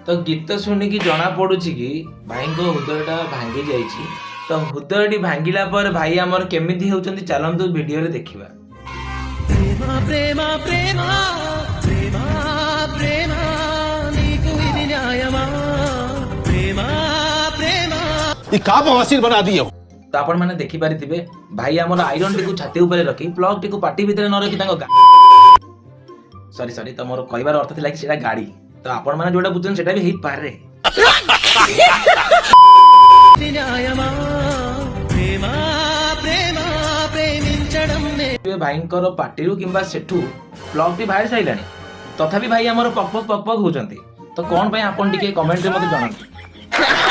तो गीत शुणिकी जना पड़ू कि भाई हृदयटा भांगी जाइए। तो हृदयटी भांगिला पर भाई आमर केमिति होउचंती चलंतु वीडियो रे देखिबा। प्रेमा प्रेमा प्रेमा प्रेमा प्रेमा नीकु इदि न्यायमा प्रेमा प्रेमा ये का बवासीर बना दियो। तो आपण माने देखि पारिथिबे भाई हमर आयरन टी को छाती ऊपर रखी प्लग टी को पाटी भीतर न रखी तांको सॉरी सॉरी तो मोर कहबार अर्थ थिला कि सेटा गाड़ी। तो आपण माने जोटा बुझन सेटा भी हेई पारे। न्यायमा प्रेमा प्रेमा प्रेमिंचडम ने भाईंकर पार्टी किंबा सेठू प्लग टी बाहर साइलानी तथापि भाई हमर पक पक होचंती। तो कोन भाई आपण टिके कमेंट रे मते जणाନ୍ତୁ।